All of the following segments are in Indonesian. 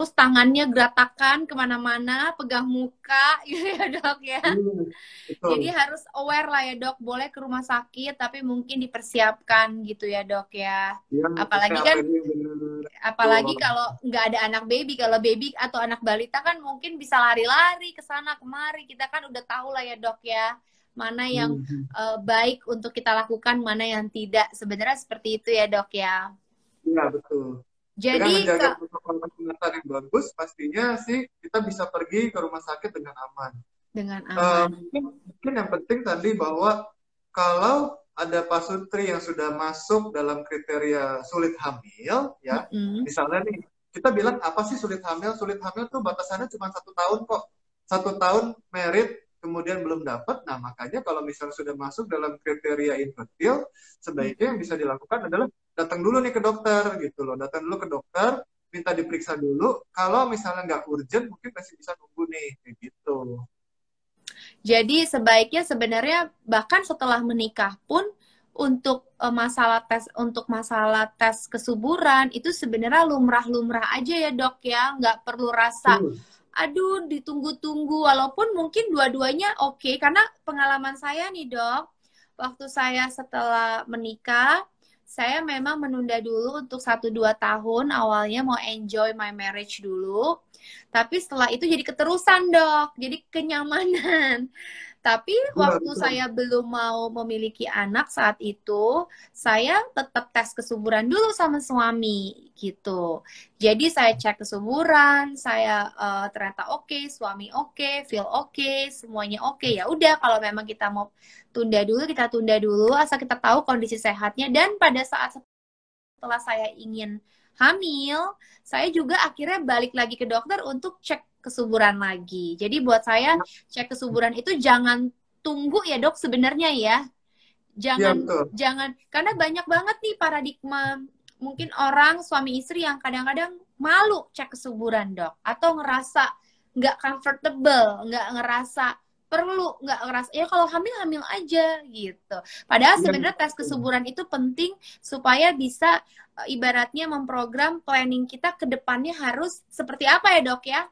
terus tangannya geratakan kemana-mana, pegang muka, gitu ya dok ya. Jadi Betul. harus aware lah ya dok, boleh ke rumah sakit, tapi mungkin dipersiapkan gitu ya dok ya. Yang pakai Apalagi kan, APD benar. apalagi Betul. kalau nggak ada anak baby, kalau baby atau anak balita kan mungkin bisa lari-lari ke sana kemari. Kita kan udah tahu lah ya dok ya, mana yang Hmm. baik untuk kita lakukan, mana yang tidak. Sebenarnya seperti itu ya dok ya. Iya, betul. Dengan Jadi menjaga ke protokol kesehatan yang bagus, pastinya sih kita bisa pergi ke rumah sakit dengan aman. dengan aman. Mungkin yang penting tadi bahwa kalau ada pasutri yang sudah masuk dalam kriteria sulit hamil, ya, Mm-mm. misalnya nih, kita bilang apa sih sulit hamil? Sulit hamil tuh batasannya cuma 1 tahun kok. 1 tahun merit, kemudian belum dapat. Nah, makanya kalau misalnya sudah masuk dalam kriteria infertil, sebaiknya yang Mm-mm. bisa dilakukan adalah datang dulu nih ke dokter, gitu loh. Datang dulu ke dokter, minta diperiksa dulu. Kalau misalnya nggak urgent, mungkin masih bisa nunggu nih, kayak gitu. Jadi sebaiknya sebenarnya bahkan setelah menikah pun untuk masalah tes kesuburan itu sebenarnya lumrah-lumrah aja ya dok ya, nggak perlu rasa Betul. aduh ditunggu-tunggu, walaupun mungkin dua-duanya oke. Karena pengalaman saya nih dok, waktu saya setelah menikah saya memang menunda dulu untuk 1-2 tahun, awalnya mau enjoy my marriage dulu, tapi setelah itu jadi keterusan dok, jadi kenyamanan. Tapi Iya, waktu betul. saya belum mau memiliki anak saat itu, saya tetap tes kesuburan dulu sama suami gitu. Jadi saya cek kesuburan, saya ternyata oke, suami oke, feel oke, semuanya oke. Ya udah kalau memang kita mau tunda dulu, kita tunda dulu asal kita tahu kondisi sehatnya. Dan pada saat setelah saya ingin hamil, saya juga akhirnya balik lagi ke dokter untuk cek kesuburan lagi. Jadi buat saya cek kesuburan itu jangan tunggu ya dok sebenarnya ya. Iya, Jangan betul. jangan karena banyak banget nih paradigma mungkin orang suami istri yang kadang-kadang malu cek kesuburan dok, atau ngerasa nggak comfortable, nggak ngerasa perlu, nggak ngerasa ya kalau hamil hamil aja gitu. Padahal Iya, sebenarnya tes betul. kesuburan itu penting supaya bisa ibaratnya memprogram planning kita ke depannya harus seperti apa ya dok ya.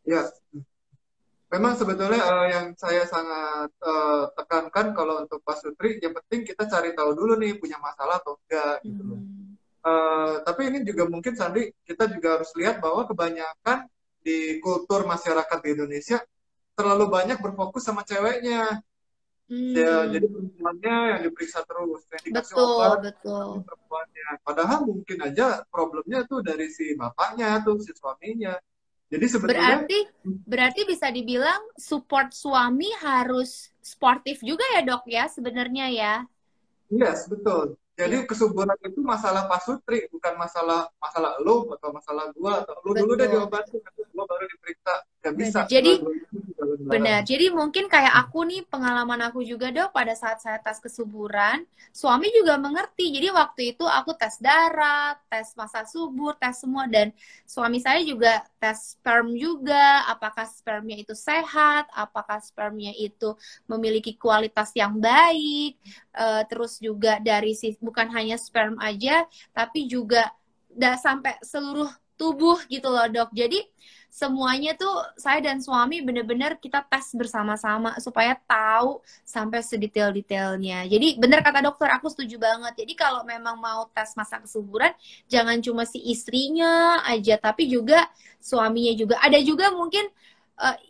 Ya, memang sebetulnya yang saya sangat tekankan kalau untuk Pak Sutri, yang penting kita cari tahu dulu nih punya masalah atau enggak gitu loh. Hmm. Tapi ini juga mungkin Sandi, kita juga harus lihat bahwa kebanyakan di kultur masyarakat di Indonesia terlalu banyak berfokus sama ceweknya. Ya, jadi Hmm. perempuannya yang diperiksa terus, yang dikasih Betul, obat, betul. tapi perempuannya. Padahal mungkin aja problemnya tuh dari si bapaknya tuh, si suaminya. Jadi sebetulnya, Berarti berarti bisa dibilang support suami harus sportif juga ya, Dok ya, sebenarnya ya. yes, betul. Iya, Jadi kesuburan itu masalah Pak Sutri, bukan masalah masalah lo atau masalah gua atau lo dulu deh betul. diobatin, nanti gua baru diperiksa. Gak bisa, Benar. Jadi dua-duanya itu jalan bareng. benar. Jadi mungkin kayak aku nih, pengalaman aku juga dok, pada saat saya tes kesuburan, suami juga mengerti. Jadi waktu itu aku tes darah, tes masa subur, tes semua. Dan suami saya juga tes sperm juga, apakah spermnya itu sehat, apakah spermnya itu memiliki kualitas yang baik. Terus juga dari bukan hanya sperm aja, tapi juga sampai seluruh tubuh gitu loh dok. Jadi semuanya tuh saya dan suami bener-bener kita tes bersama-sama supaya tahu sampai sedetail-detailnya. Jadi bener kata dokter, aku setuju banget. Jadi kalau memang mau tes masa kesuburan, jangan cuma si istrinya aja, tapi juga suaminya juga. Ada juga mungkin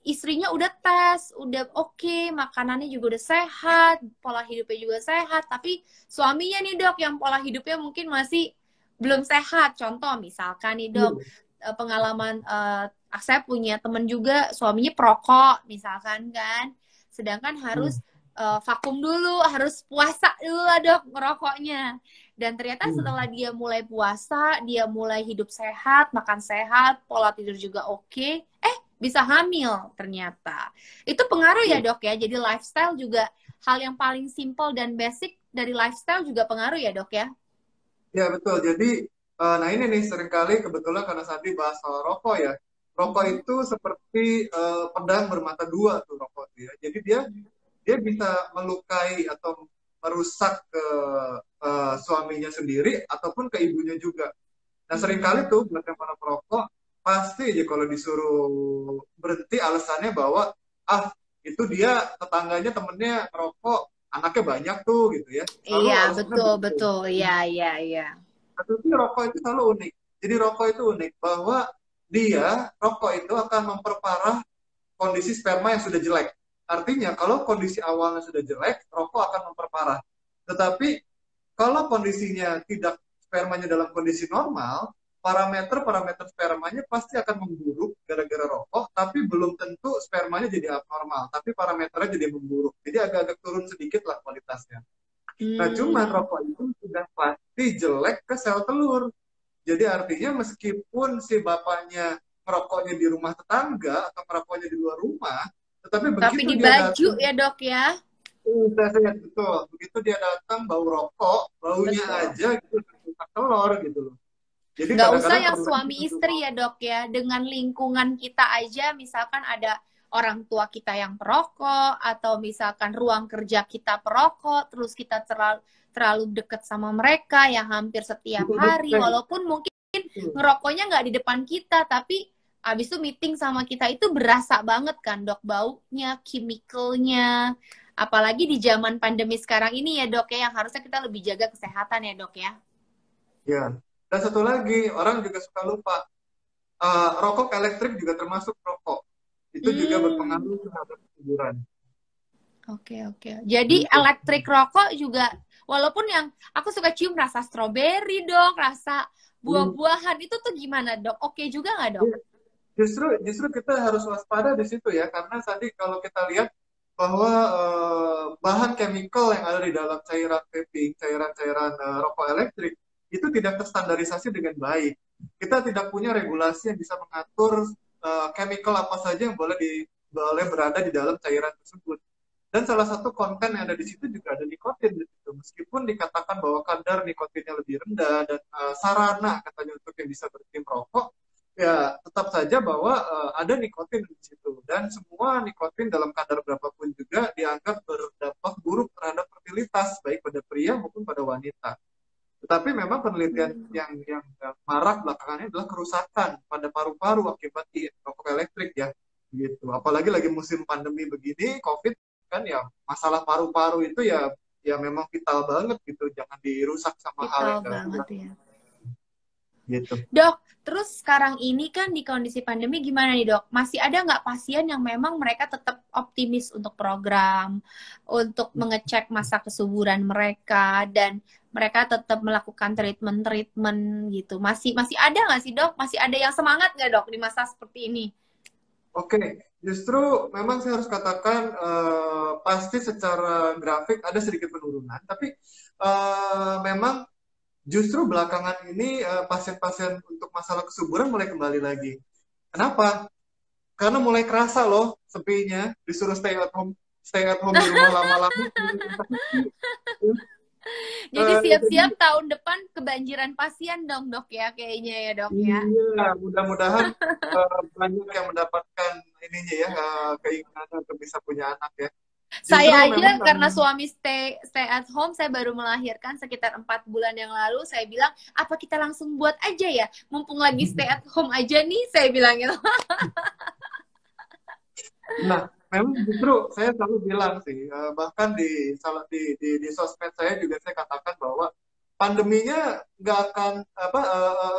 istrinya udah tes, udah oke, makanannya juga udah sehat, pola hidupnya juga sehat, tapi suaminya nih dok yang pola hidupnya mungkin masih belum sehat. Contoh misalkan nih dok, Iya. pengalaman saya punya temen juga suaminya perokok misalkan kan, sedangkan harus Hmm. vakum dulu, harus puasa dulu lah dok ngerokoknya. Dan ternyata setelah Hmm. dia mulai puasa, dia mulai hidup sehat, makan sehat, pola tidur juga oke, bisa hamil ternyata. Itu pengaruh ya Iya. dok ya, jadi lifestyle juga hal yang paling simple dan basic dari lifestyle juga pengaruh ya dok ya. Ya, betul. Jadi, nah ini nih seringkali kebetulan karena Sandi bahas soal rokok ya. Rokok Mm-mm. itu seperti pedang bermata dua tuh rokok tuh ya. Jadi dia dia bisa melukai atau merusak ke suaminya sendiri ataupun ke ibunya juga. Nah, seringkali Mm-mm. tuh buat yang para perokok, pasti aja kalau disuruh berhenti alasannya bahwa itu dia tetangganya temennya ngerokok, anaknya banyak tuh gitu ya. Selalu Iya, alasannya betul, begitu. betul. Iya, iya, iya. Tapi rokok itu selalu unik. Jadi rokok itu unik bahwa rokok itu akan memperparah kondisi sperma yang sudah jelek. Artinya kalau kondisi awalnya sudah jelek, rokok akan memperparah. Tetapi kalau kondisinya tidak, spermanya dalam kondisi normal, parameter spermanya pasti akan memburuk gara-gara rokok, tapi belum tentu spermanya jadi abnormal, tapi parameternya jadi memburuk. Jadi agak-agak turun sedikit lah kualitasnya. Nah, cuman Hmm. rokok itu sudah pasti jelek ke sel telur. Jadi artinya meskipun si bapaknya merokoknya di rumah tetangga atau merokoknya di luar rumah, tetapi Tapi begitu di dia baju datang, ya, Dok ya. betul, begitu dia datang bau rokok, baunya Betul. aja gitu tercium telur gitu loh. Jadi Nggak usah kadang-kadang yang perlu suami kita tuh istri ya, Dok ya. Dengan lingkungan kita aja, misalkan ada orang tua kita yang perokok, atau misalkan ruang kerja kita perokok, terus kita terlalu deket sama mereka yang hampir setiap betul hari, betul walaupun mungkin betul. ngerokoknya nggak di depan kita, tapi abis itu meeting sama kita itu berasa banget kan, Dok, baunya, chemicalnya. Apalagi di zaman pandemi sekarang ini ya, Dok ya, yang harusnya kita lebih jaga kesehatan ya, Dok ya. Ya. Dan satu lagi, orang juga suka lupa, rokok elektrik juga termasuk rokok. Itu juga Hmm. berpengaruh terhadap kesuburan. Oke, oke. Jadi Gitu. elektrik rokok juga, walaupun yang aku suka cium rasa stroberi, Dok, rasa Hmm. buah-buahan itu tuh gimana, Dok? Oke juga nggak, Dok? Iya. Justru kita harus waspada di situ ya, karena tadi kalau kita lihat bahwa bahan chemical yang ada di dalam cairan vaping, cairan-cairan rokok elektrik itu tidak terstandarisasi dengan baik. Kita tidak punya regulasi yang bisa mengatur chemical apa saja yang boleh berada di dalam cairan tersebut. Dan salah satu konten yang ada di situ juga ada nikotin di situ. Meskipun dikatakan bahwa kadar nikotinnya lebih rendah dan sarana katanya untuk yang bisa berhenti merokok, ya tetap saja bahwa ada nikotin di situ. Dan semua nikotin dalam kadar berapapun juga dianggap berdampak buruk terhadap fertilitas, baik pada pria maupun pada wanita. Tetapi memang penelitian Hmm. yang marak belakangannya adalah kerusakan pada paru-paru akibat rokok elektrik ya, gitu. Apalagi lagi musim pandemi begini, COVID kan ya, masalah paru-paru itu ya ya memang vital banget gitu, jangan dirusak sama hal Vital yang gak banget jelas ya. gitu. Dok, terus sekarang ini kan di kondisi pandemi gimana nih, Dok? Masih ada nggak pasien yang memang mereka tetap optimis untuk program, untuk mengecek masa kesuburan mereka, dan mereka tetap melakukan treatment-treatment gitu? Masih masih ada nggak sih, Dok? Masih ada yang semangat nggak, Dok, di masa seperti ini? Oke, justru memang saya harus katakan pasti secara grafik ada sedikit penurunan, tapi memang justru belakangan ini pasien-pasien untuk masalah kesuburan mulai kembali lagi. Kenapa? Karena mulai kerasa loh sepinya, disuruh stay at home di rumah lama-lama. Jadi Jadi siap-siap tahun depan kebanjiran pasien dong, Dok ya, kayaknya ya, Dok ya. iya, mudah-mudahan banyak yang mendapatkan ininya ya, keinginan untuk bisa punya anak ya. Justru Saya memang aja karena suami stay at home, saya baru melahirkan sekitar 4 bulan yang lalu. Saya bilang, apa kita langsung buat aja ya, mumpung lagi stay at home aja nih, saya bilang gitu. nah, memang justru saya selalu bilang sih, bahkan di sosmed saya juga saya katakan bahwa pandeminya nggak akan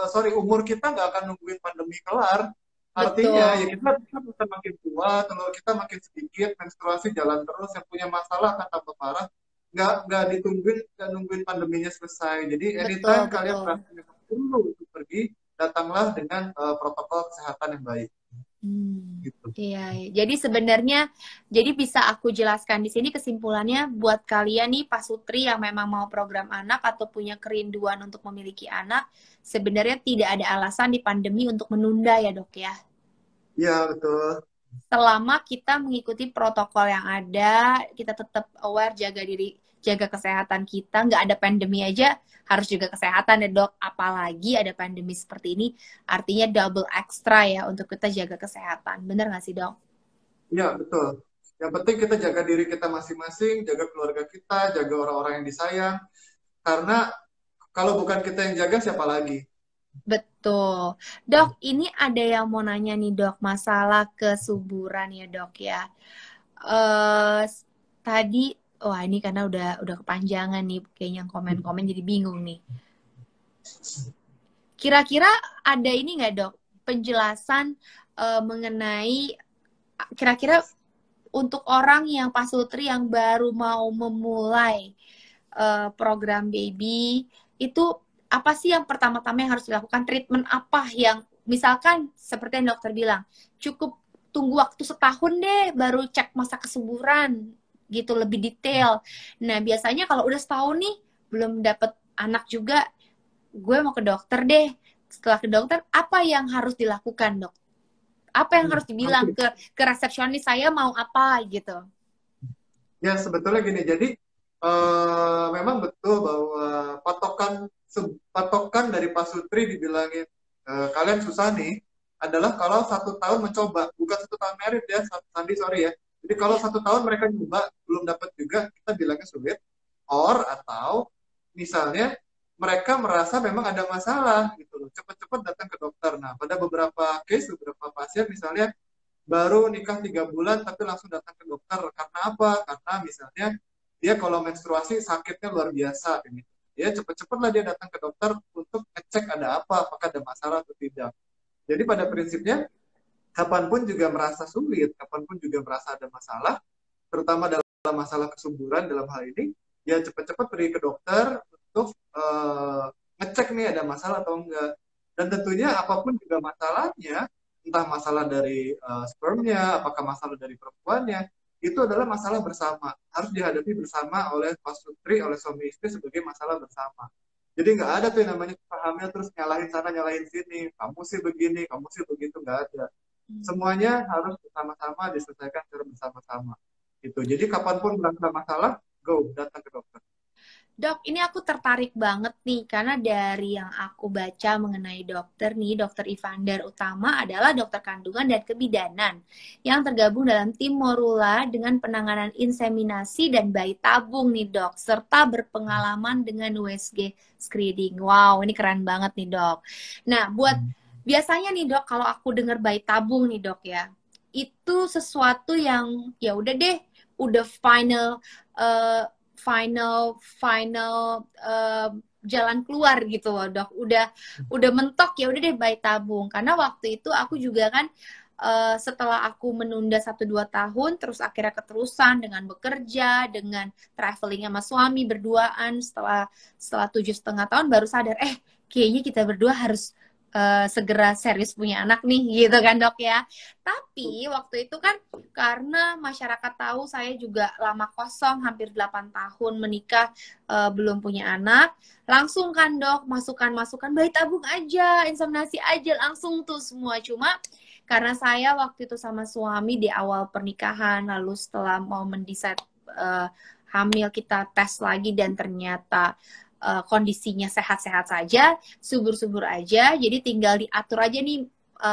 sorry, umur kita nggak akan nungguin pandemi kelar. Artinya ya Betul, kita makin tua, telur kita makin sedikit, menstruasi jalan terus, yang punya masalah akan tambah parah. Nggak ditungguin, nggak nungguin pandeminya selesai. Jadi betul, anytime kalian betul. merasa perlu untuk pergi, datanglah dengan protokol kesehatan yang baik. Gitu. Iya, iya. Jadi sebenarnya, jadi bisa aku jelaskan di sini kesimpulannya buat kalian nih Pak Sutri yang memang mau program anak atau punya kerinduan untuk memiliki anak, sebenarnya tidak ada alasan di pandemi untuk menunda ya, Dok ya. Iya, betul. Selama kita mengikuti protokol yang ada, kita tetap aware, jaga diri, jaga kesehatan kita, nggak ada pandemi aja, harus juga kesehatan ya, Dok. Apalagi ada pandemi seperti ini, artinya double extra ya untuk kita jaga kesehatan. Bener nggak sih, Dok? Iya, betul. Yang penting kita jaga diri kita masing-masing, jaga keluarga kita, jaga orang-orang yang disayang. Karena kalau bukan kita yang jaga, siapa lagi? Betul. Dok, ini ada yang mau nanya nih dok, masalah kesuburan ya dok ya. eh Tadi, wah ini karena udah kepanjangan nih, kayaknya yang komen-komen jadi bingung nih. Kira-kira ada ini nggak dok, penjelasan mengenai kira-kira untuk orang yang pasutri yang baru mau memulai program baby itu apa sih yang pertama-tama yang harus dilakukan? Treatment apa yang misalkan seperti yang dokter bilang cukup tunggu waktu setahun deh baru cek masa kesuburan gitu lebih detail. Nah biasanya kalau udah setahun nih belum dapet anak juga, gue mau ke dokter deh. Setelah ke dokter apa yang harus dilakukan dok? Apa yang harus dibilang Oke. ke resepsionis saya mau apa gitu? Ya, sebetulnya gini. Jadi memang betul bahwa patokan dari Pak Sutri dibilangin kalian susah nih adalah kalau 1 tahun mencoba, bukan 1 tahun merit ya, Sandi sorry ya. Jadi kalau 1 tahun mereka nyoba belum dapat juga, kita bilangnya sulit. Atau misalnya mereka merasa memang ada masalah gitu loh, cepat-cepat datang ke dokter. Nah, pada beberapa case, beberapa pasien misalnya baru nikah 3 bulan tapi langsung datang ke dokter karena apa? Karena misalnya dia kalau menstruasi sakitnya luar biasa ini. Ya cepet-cepet lah dia datang ke dokter untuk ngecek ada apa, apakah ada masalah atau tidak. Jadi pada prinsipnya kapanpun juga merasa sulit, kapanpun juga merasa ada masalah, terutama dalam masalah kesuburan dalam hal ini, ya cepat-cepat pergi ke dokter untuk ngecek nih ada masalah atau enggak. Dan tentunya apapun juga masalahnya, entah masalah dari spermnya, apakah masalah dari perempuannya, itu adalah masalah bersama. Harus dihadapi bersama oleh pasutri, oleh suami istri sebagai masalah bersama. Jadi nggak ada tuh yang namanya hamil terus nyalahin sana, nyalahin sini. Kamu sih begini, kamu sih begitu, nggak ada. Semuanya harus bersama-sama diselesaikan secara bersama-sama. Gitu. Jadi kapanpun merasa masalah, go, datang ke dokter. Dok, ini aku tertarik banget nih karena dari yang aku baca mengenai dokter nih, Dokter Ivander Utama adalah dokter kandungan dan kebidanan yang tergabung dalam tim Morula dengan penanganan inseminasi dan bayi tabung nih dok, serta berpengalaman dengan USG screening. Wow, ini keren banget nih dok. Nah, buat biasanya nih dok, kalau aku dengar bayi tabung nih dok ya, itu sesuatu yang ya udah deh, udah final uh, final final jalan keluar gitu loh dok, udah mentok ya udah deh bayi tabung karena waktu itu aku juga kan setelah aku menunda 1-2 tahun terus akhirnya keterusan dengan bekerja dengan traveling sama suami berduaan setelah 7,5 tahun baru sadar kayaknya kita berdua harus segera serius punya anak nih gitu kan dok ya. Tapi waktu itu kan karena masyarakat tahu saya juga lama kosong hampir 8 tahun menikah belum punya anak, langsung kan dok masukan-masukan bayi tabung aja, inseminasi aja langsung tuh semua. Cuma karena saya waktu itu sama suami di awal pernikahan lalu setelah mau mendesain hamil kita tes lagi dan ternyata kondisinya sehat-sehat saja, subur-subur aja, jadi tinggal diatur aja nih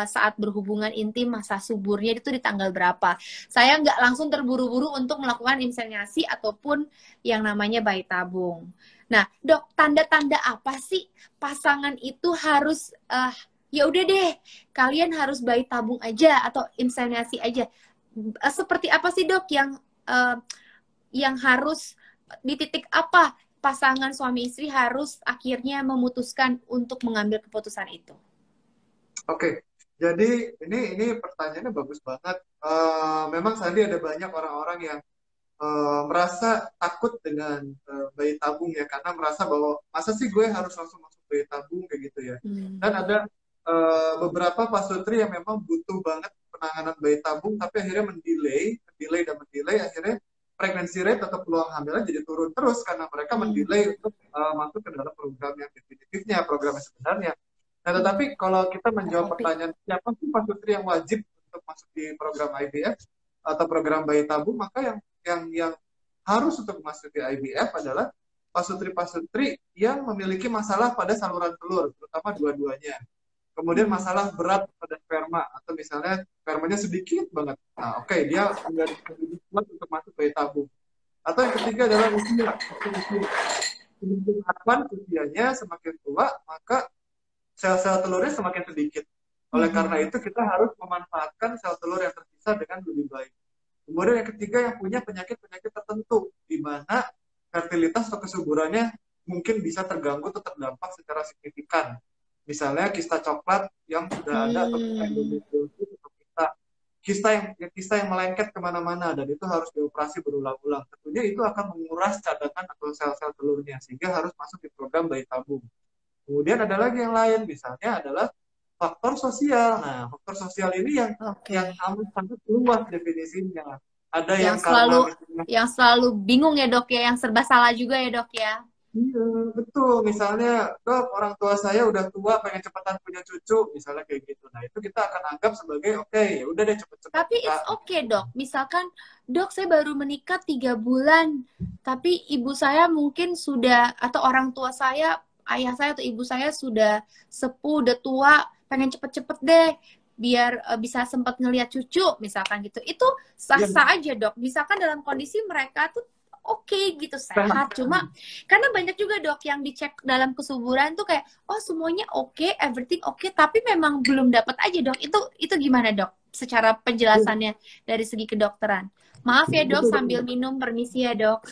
saat berhubungan intim masa suburnya itu di tanggal berapa. Saya nggak langsung terburu-buru untuk melakukan inseminasi ataupun yang namanya bayi tabung. Nah, dok, tanda-tanda apa sih pasangan itu harus ya udah deh, kalian harus bayi tabung aja atau inseminasi aja. Seperti apa sih dok yang harus di titik apa pasangan suami istri harus akhirnya memutuskan untuk mengambil keputusan itu? Oke, jadi ini pertanyaannya bagus banget. Memang Sandi ada banyak orang-orang yang merasa takut dengan bayi tabung ya, karena merasa bahwa masa sih gue harus langsung masuk bayi tabung kayak gitu ya. Dan ada beberapa pasutri yang memang butuh banget penanganan bayi tabung, tapi akhirnya mendelay, akhirnya pregnancy rate atau peluang hamilnya jadi turun terus karena mereka mendelay untuk masuk ke dalam program yang definitifnya, program yang sebenarnya. Nah, tetapi kalau kita menjawab pertanyaan siapa sih pasutri yang wajib untuk masuk di program IVF atau program bayi tabung, maka yang harus untuk masuk di IVF adalah pasutri-pasutri yang memiliki masalah pada saluran telur, terutama dua-duanya. Kemudian masalah berat pada sperma, atau misalnya spermanya sedikit banget. Nah, oke, dia nggak kuat untuk masuk bayi tabung. Atau yang ketiga adalah usia. Semakin harapan usianya semakin tua, maka sel-sel telurnya semakin sedikit. Oleh karena itu kita harus memanfaatkan sel telur yang tersisa dengan lebih baik. Kemudian yang ketiga yang punya penyakit-penyakit tertentu di mana fertilitas atau kesuburannya mungkin bisa terganggu atau terdampak secara signifikan. Misalnya kista coklat yang sudah ada atau kista endometriosis atau kista yang melengket kemana-mana dan itu harus dioperasi berulang-ulang. Tentunya itu akan menguras cadangan atau sel-sel telurnya sehingga harus masuk di program bayi tabung. Kemudian ada lagi yang lain, misalnya adalah faktor sosial. Nah, faktor sosial ini yang amat sangat luas definisinya. Ada yang karena misalnya, yang selalu bingung ya dok ya, yang serba salah juga ya dok ya. iya, betul. Misalnya, dok, orang tua saya udah tua, pengen cepatan punya cucu, misalnya kayak gitu. Nah, itu kita akan anggap sebagai, oke, ya udah deh cepet-cepet. Tapi it's okay, dok. Misalkan, dok, saya baru menikah 3 bulan, tapi ibu saya mungkin sudah, atau orang tua saya, ayah saya atau ibu saya sudah sepuh, udah tua, pengen cepet-cepet deh, biar bisa sempat ngelihat cucu, misalkan gitu. Itu sah-sah aja, dok. Misalkan dalam kondisi mereka tuh oke gitu, sehat. Cuma karena banyak juga dok yang dicek dalam kesuburan tuh kayak oh semuanya oke, everything oke, tapi memang belum dapat aja dok. Itu gimana dok secara penjelasannya dari segi kedokteran? Maaf ya dok, sambil minum, permisi ya dok.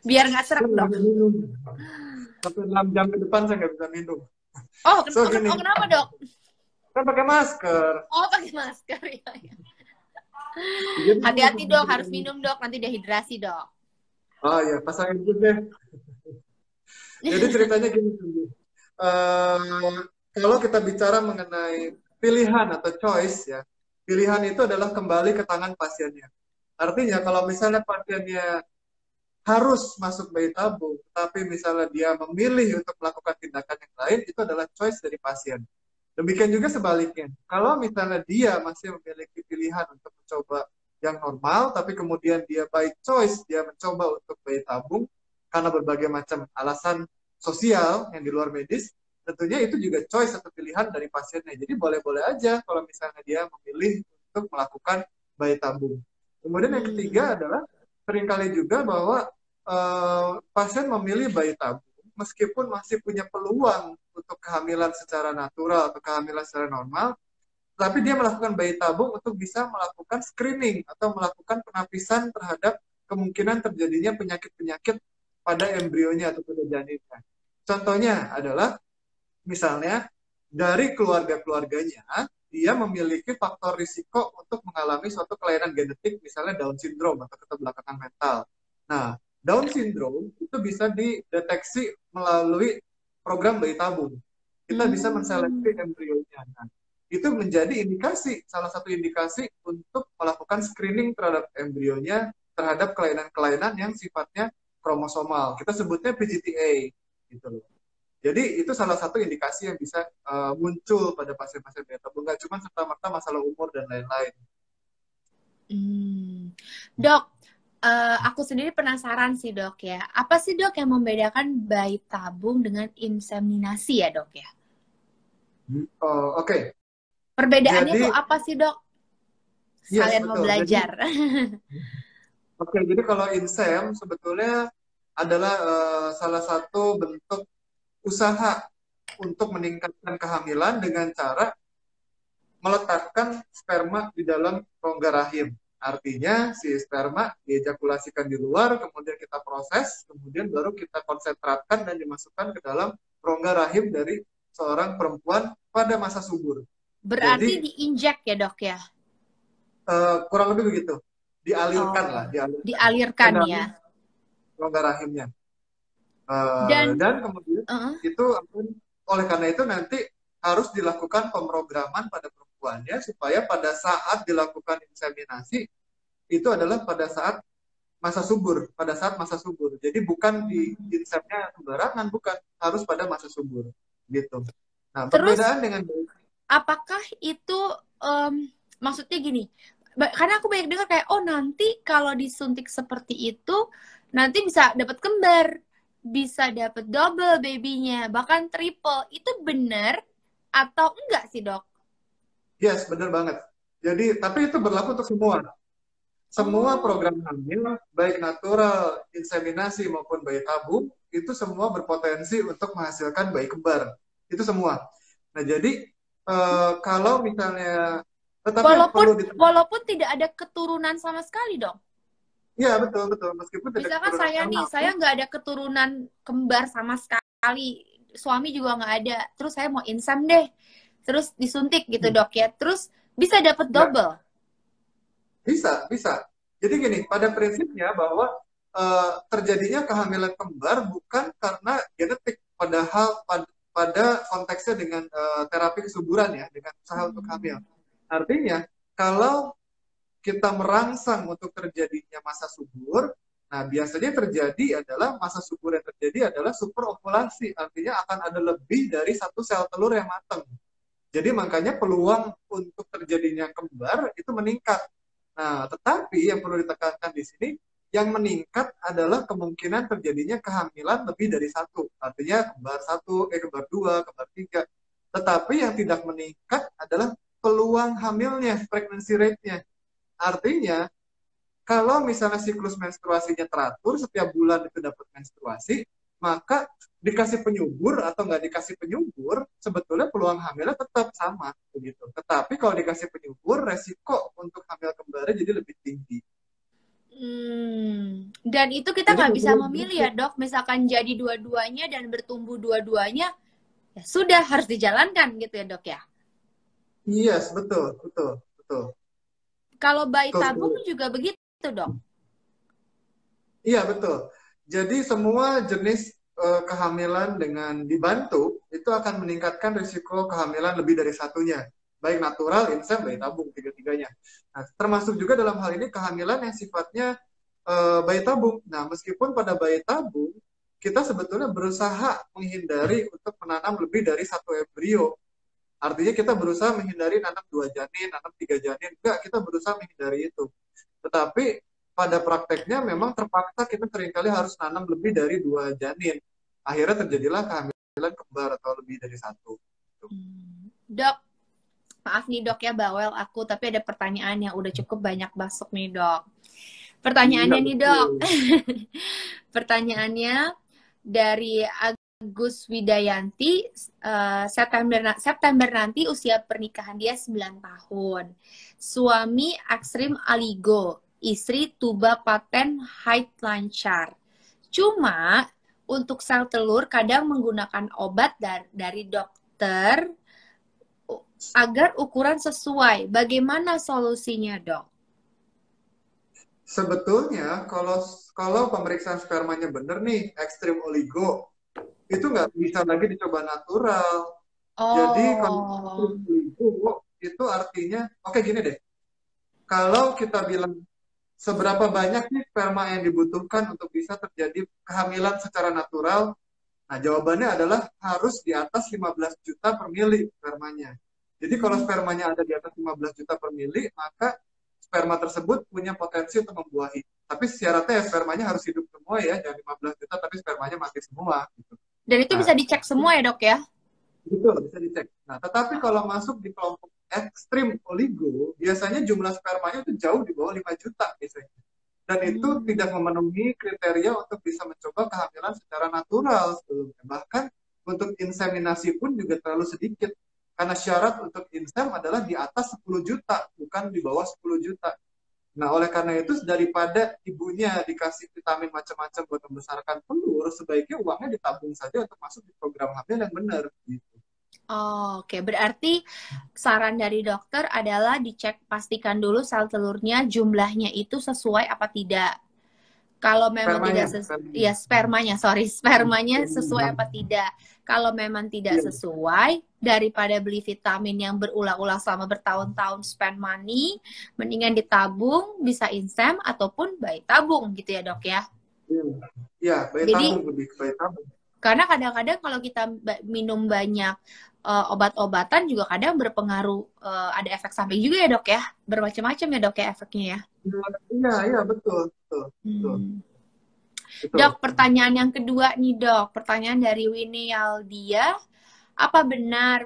Biar nggak seret dok. Sampai 6 jam ke depan saya nggak bisa minum. Oh, kenapa dok? Kan pakai masker. Oh, pakai masker ya. Hati-hati dok, harus minum dok, nanti dehidrasi dok. Oh iya, pasangin dulu deh. Jadi ceritanya gini, kalau kita bicara mengenai pilihan atau choice ya, pilihan itu adalah kembali ke tangan pasiennya. Artinya kalau misalnya pasiennya harus masuk bayi tabung, tapi misalnya dia memilih untuk melakukan tindakan yang lain, itu adalah choice dari pasien. Demikian juga sebaliknya. Kalau misalnya dia masih memiliki pilihan untuk mencoba yang normal, tapi kemudian dia by choice, dia mencoba untuk bayi tabung, karena berbagai macam alasan sosial yang di luar medis, tentunya itu juga choice atau pilihan dari pasiennya. Jadi boleh-boleh aja kalau misalnya dia memilih untuk melakukan bayi tabung. Kemudian yang ketiga adalah seringkali juga bahwa pasien memilih bayi tabung meskipun masih punya peluang untuk kehamilan secara natural atau kehamilan secara normal, tapi dia melakukan bayi tabung untuk bisa melakukan screening atau melakukan penapisan terhadap kemungkinan terjadinya penyakit-penyakit pada embrionya atau pada janinnya. Contohnya adalah misalnya dari keluarga-keluarganya dia memiliki faktor risiko untuk mengalami suatu kelainan genetik, misalnya Down syndrome atau keterbelakangan mental. Nah, Down syndrome itu bisa dideteksi melalui program bayi tabung. Kita bisa menseleksi embrionya. Nah, itu menjadi indikasi, salah satu indikasi untuk melakukan screening terhadap embrionya terhadap kelainan-kelainan yang sifatnya kromosomal. Kita sebutnya PGTA, gitu loh. Jadi itu salah satu indikasi yang bisa muncul pada pasien-pasien bayi tabung. Nggak cuma serta-merta masalah umur dan lain-lain. Dok, aku sendiri penasaran sih dok ya. Apa sih dok yang membedakan bayi tabung dengan inseminasi ya dok ya? Oke. Perbedaannya tuh apa sih dok? Yes, mau belajar. Jadi kalau insem sebetulnya adalah salah satu bentuk usaha untuk meningkatkan kehamilan dengan cara meletakkan sperma di dalam rongga rahim. Artinya si sperma diejakulasikan di luar, kemudian kita proses, kemudian baru kita konsentratkan dan dimasukkan ke dalam rongga rahim dari seorang perempuan pada masa subur. Berarti diinjek ya dok ya? Kurang lebih begitu. Dialirkan lah. Dialirkan ya. Rongga rahimnya. Dan kemudian itu oleh karena itu nanti harus dilakukan pemrograman pada perempuannya supaya pada saat dilakukan inseminasi itu adalah pada saat masa subur, Jadi bukan di insemnya sembarangan, bukan, harus pada masa subur gitu. Nah, perbedaan dengan apakah itu maksudnya gini, karena aku banyak dengar kayak nanti kalau disuntik seperti itu nanti bisa dapat kembar, bisa dapat double babynya, bahkan triple. Itu benar atau enggak sih dok? Yes, benar banget. Jadi tapi itu berlaku untuk semua program hamil, baik natural, inseminasi maupun bayi tabung, itu semua berpotensi untuk menghasilkan bayi kembar. Itu semua. Nah, jadi kalau misalnya, tetapi yang Walaupun perlu walaupun tidak ada keturunan sama sekali dong. ya betul betul, meskipun tidak Misalkan keturunan saya karena nih, apa? saya nggak ada keturunan kembar sama sekali, suami juga nggak ada, terus saya mau insem deh, terus disuntik gitu Hmm. dok ya, terus bisa dapat Ya, double. bisa, bisa. Jadi gini, pada prinsipnya bahwa terjadinya kehamilan kembar bukan karena genetik, padahal pada konteksnya dengan terapi kesuburan ya, dengan usaha untuk hamil. Artinya, kalau kita merangsang untuk terjadinya masa subur, nah biasanya terjadi adalah masa subur yang terjadi adalah superovulasi, artinya akan ada lebih dari satu sel telur yang matang. Jadi makanya peluang untuk terjadinya kembar itu meningkat. Nah, tetapi yang perlu ditekankan di sini, yang meningkat adalah kemungkinan terjadinya kehamilan lebih dari satu. Artinya kembar satu, kembar dua, kembar tiga. Tetapi yang tidak meningkat adalah peluang hamilnya, pregnancy rate-nya. Artinya, kalau misalnya siklus menstruasinya teratur, setiap bulan itu dapat menstruasi, maka dikasih penyubur atau nggak dikasih penyubur, sebetulnya peluang hamilnya tetap sama begitu. Tetapi kalau dikasih penyubur, resiko untuk hamil kembarnya jadi lebih tinggi. Dan itu kita Jadi nggak nggak bisa perlu memilih ya dikit. dok, misalkan jadi dua-duanya dan bertumbuh dua-duanya, ya sudah harus dijalankan gitu ya dok ya. Yes, betul, betul, betul, Kalau bayi betul tabung sekali. juga begitu dok. Iya, betul. Jadi semua jenis kehamilan dengan dibantu itu akan meningkatkan risiko kehamilan lebih dari satunya. Baik natural, insem, bayi tabung, tiga-tiganya. Nah, termasuk juga dalam hal ini kehamilan yang sifatnya bayi tabung. Nah, meskipun pada bayi tabung, kita sebetulnya berusaha menghindari untuk menanam lebih dari satu embrio. Artinya kita berusaha menghindari nanam 2 janin, nanam 3 janin. Enggak, kita berusaha menghindari itu. Tetapi pada prakteknya memang terpaksa kita seringkali harus nanam lebih dari 2 janin. Akhirnya terjadilah kehamilan kembar atau lebih dari satu. Dok, maaf nih dok ya bawel aku, tapi ada pertanyaan yang udah cukup banyak masuk nih dok. Iya Pertanyaannya nih dok, betul. pertanyaannya dari Agus Widayanti, September nanti usia pernikahan dia 9 tahun. Suami ekstrim aligo, istri tuba paten haid lancar. Cuma untuk sel telur kadang menggunakan obat dari dokter agar ukuran sesuai. Bagaimana solusinya, dok? Sebetulnya kalau kalau pemeriksaan spermanya benar nih, ekstrim oligo, itu nggak bisa lagi dicoba natural. Jadi kalau ekstrim Oh, oligo itu artinya, oke gini deh, kalau kita bilang seberapa banyak nih sperma yang dibutuhkan untuk bisa terjadi kehamilan secara natural, nah, jawabannya adalah harus di atas 15 juta per mili spermanya. Jadi kalau spermanya ada di atas 15 juta per mili, maka sperma tersebut punya potensi untuk membuahi. Tapi syaratnya ya spermanya harus hidup semua ya, jangan 15 juta tapi spermanya mati semua. Gitu. dan itu bisa Nah, dicek semua ya, dok ya? betul, bisa dicek. Nah, tetapi kalau masuk di kelompok ekstrim oligo, biasanya jumlah spermanya itu jauh di bawah 5 juta biasanya. Dan itu tidak memenuhi kriteria untuk bisa mencoba kehamilan secara natural sebelumnya. Bahkan untuk inseminasi pun juga terlalu sedikit. Karena syarat untuk insem adalah di atas 10 juta, bukan di bawah 10 juta. Nah, oleh karena itu, daripada ibunya dikasih vitamin macam-macam buat membesarkan telur, sebaiknya uangnya ditabung saja untuk masuk di program hamil yang benar. Gitu. Oke, berarti saran dari dokter adalah dicek pastikan dulu sel telurnya jumlahnya itu sesuai apa tidak. Kalau memang tidak Spermanya. ya spermanya, sorry, spermanya sesuai Spermanya. apa tidak. Kalau memang tidak Iya. sesuai, daripada beli vitamin yang berulang-ulang selama bertahun-tahun spend money, mendingan ditabung, bisa insem ataupun bayi tabung gitu ya dok ya. Iya, ya, bayi Jadi tabung lebih ke bayi tabung. karena kadang-kadang kalau kita minum banyak obat-obatan juga kadang berpengaruh, ada efek samping juga ya dok ya, bermacam-macam ya dok ya efeknya ya. Iya, iya, betul, betul, betul, Hmm. betul. Dok, pertanyaan yang kedua nih dok, pertanyaan dari Winnie Aldia, apa benar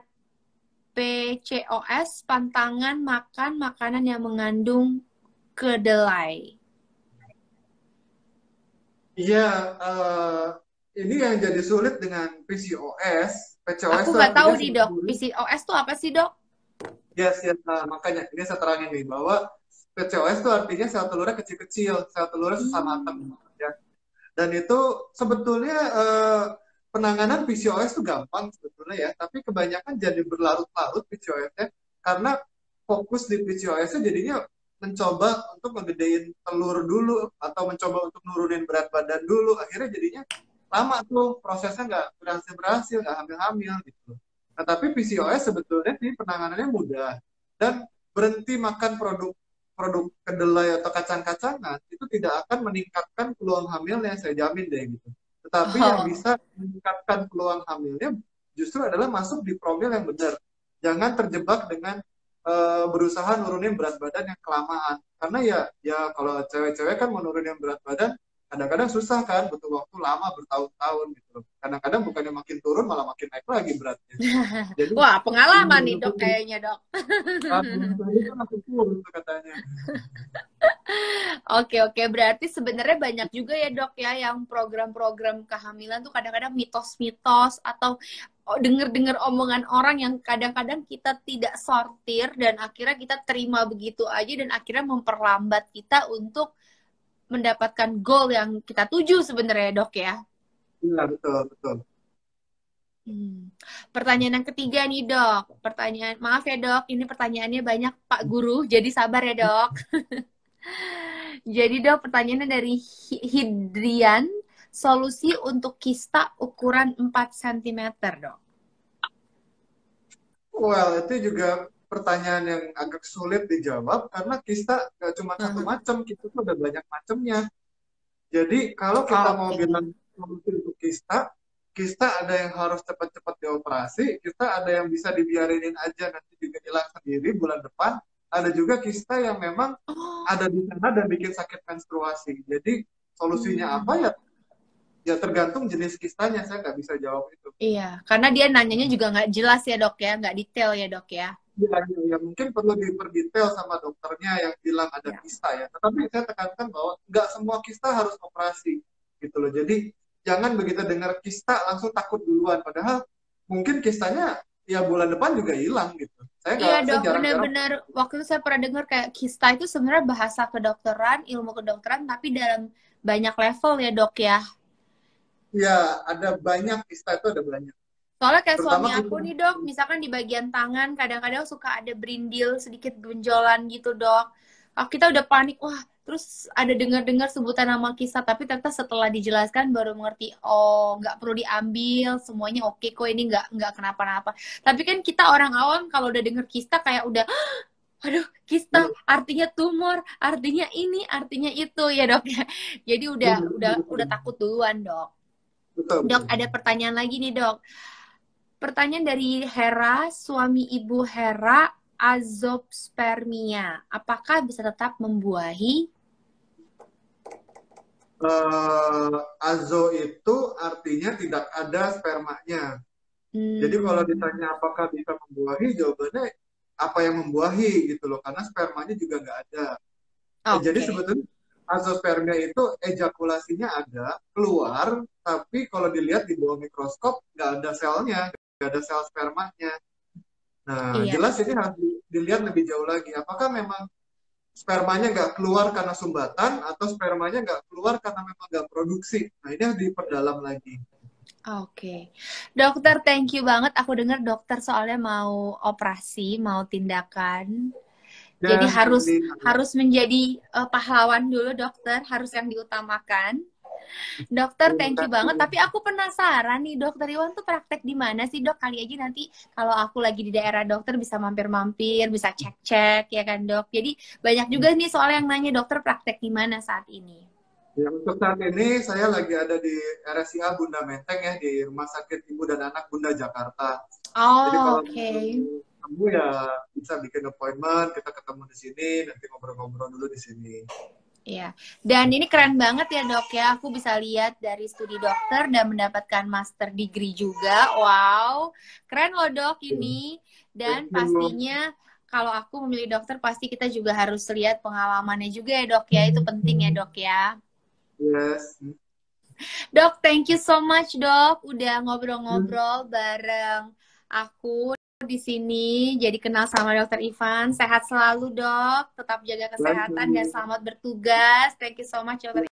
PCOS pantangan makan makanan yang mengandung kedelai? Iya, ini yang jadi sulit dengan PCOS PCOS Aku itu nggak tahu artinya nih dok, sebetulnya, PCOS tuh apa sih dok? yes, yes. Nah, makanya ini saya terangin nih bahwa PCOS itu artinya sel telurnya kecil-kecil, sel telurnya sesama atom. Hmm. Ya. Dan itu sebetulnya penanganan PCOS itu gampang sebetulnya ya, tapi kebanyakan jadi berlarut-larut PCOS-nya karena fokus di PCOS-nya jadinya mencoba untuk ngegedein telur dulu atau mencoba untuk nurunin berat badan dulu, akhirnya jadinya lama tuh prosesnya nggak berhasil nggak hamil-hamil gitu. Nah tapi PCOS sebetulnya sih penanganannya mudah dan berhenti makan produk produk kedelai atau kacang-kacangan itu tidak akan meningkatkan peluang hamilnya, saya jamin deh gitu. Tetapi yang Oh. bisa meningkatkan peluang hamilnya justru adalah masuk di promil yang benar. Jangan terjebak dengan berusaha nurunin berat badan yang kelamaan. Karena ya kalau cewek-cewek kan mau nurunin berat badan kadang-kadang susah kan, butuh waktu lama bertahun-tahun gitu. Kadang-kadang bukannya makin turun malah makin naik lagi beratnya. Jadi Wah, pengalaman nih dok belum kayaknya dok. tadi kan langsung turun tuh katanya. Oke, oke. Berarti sebenarnya banyak juga ya dok ya yang program-program kehamilan tuh kadang-kadang mitos-mitos atau denger-dengar omongan orang yang kadang-kadang kita tidak sortir dan akhirnya kita terima begitu aja dan akhirnya memperlambat kita untuk mendapatkan goal yang kita tuju sebenarnya dok ya. Iya betul betul. Hmm. Pertanyaan yang ketiga nih dok. Pertanyaan, maaf ya dok, ini pertanyaannya banyak Pak Guru, jadi sabar ya dok. Jadi dok, pertanyaannya dari Hidrian, solusi untuk kista ukuran 4 cm dok. Well, itu juga pertanyaan yang agak sulit dijawab karena kista nggak cuma satu Mhm. macam, kista tuh ada banyak macamnya. Jadi kalau kita mau Oke. bilang solusi untuk kista, kista ada yang harus cepat-cepat dioperasi, kista ada yang bisa dibiarinin aja nanti juga hilang sendiri bulan depan. Ada juga kista yang memang Oh. ada di sana dan bikin sakit menstruasi. Jadi solusinya apa Hmm. ya? Ya tergantung jenis kistanya, saya nggak bisa jawab itu. Iya, karena dia nanyanya juga nggak jelas ya dok ya, nggak detail ya dok ya. Ya, mungkin perlu diperdetail sama dokternya yang bilang ada Ya. kista ya. Tetapi saya tekankan bahwa nggak semua kista harus operasi gitu loh. Jadi jangan begitu dengar kista langsung takut duluan. Padahal mungkin kistanya ya bulan depan juga hilang gitu. Iya Saya dok, jarang-jarang. benar-benar waktu itu saya pernah dengar kayak kista itu sebenarnya bahasa kedokteran, ilmu kedokteran, tapi dalam banyak level ya dok ya. Ya ada banyak kista itu ada banyak. Soalnya kayak Terutama suami kita. aku nih dok, misalkan di bagian tangan kadang-kadang suka ada berindil sedikit benjolan gitu dok. Kita udah panik, wah terus ada dengar-dengar sebutan nama kisah, tapi ternyata setelah dijelaskan baru mengerti, oh nggak perlu diambil, semuanya oke kok ini nggak kenapa-napa. Tapi kan kita orang awam kalau udah denger kista kayak udah, aduh kista artinya tumor, artinya ini, artinya itu ya dok ya. Jadi udah takut duluan dok. Betul, Dok betul. ada pertanyaan lagi nih dok. Pertanyaan dari Hera, suami ibu Hera, azopspermia. Apakah bisa tetap membuahi? Azo itu artinya tidak ada spermanya. Jadi kalau Hmm, ditanya apakah bisa membuahi, jawabannya apa yang membuahi gitu loh, karena spermanya juga nggak ada. Jadi oke. sebetulnya azospermia itu ejakulasinya ada, keluar, tapi kalau dilihat di bawah mikroskop nggak ada selnya, nggak ada sel spermanya. Nah, Iya. jelas ini harus dilihat lebih jauh lagi. Apakah memang spermanya nggak keluar karena sumbatan atau spermanya nggak keluar karena memang nggak produksi? Nah, ini harus diperdalam lagi. Oke. Dokter, thank you banget. Aku dengar dokter soalnya mau operasi, mau tindakan. Jadi Ya, harus ini harus menjadi pahlawan dulu dokter, harus yang diutamakan. Dokter, terima thank you banget. kasih. Tapi aku penasaran nih, Dokter Iwan tuh praktek di mana sih, Dok? Kali aja nanti kalau aku lagi di daerah dokter bisa mampir-mampir, bisa cek-cek, ya kan, Dok? Jadi banyak juga nih soal yang nanya, dokter praktek di mana saat ini? Ya, untuk saat ini saya lagi ada di RSIA Bunda Menteng ya, di Rumah Sakit Ibu dan Anak Bunda Jakarta. Jadi Oh, kalau oke. kamu ya bisa bikin appointment, kita ketemu di sini, nanti ngobrol-ngobrol dulu di sini. Ya, dan ini keren banget ya dok ya. Aku bisa lihat dari studi dokter dan mendapatkan master degree juga. Wow, keren loh dok ini. Dan Thank you. pastinya kalau aku memilih dokter pasti kita juga harus lihat pengalamannya juga ya dok ya. Itu penting ya dok ya. Yes. Dok, thank you so much, Dok. Udah ngobrol-ngobrol bareng aku di sini. Jadi kenal sama Dokter Ivan. Sehat selalu, Dok. Tetap jaga kesehatan dan Lagi. selamat bertugas. Thank you so much, Dokter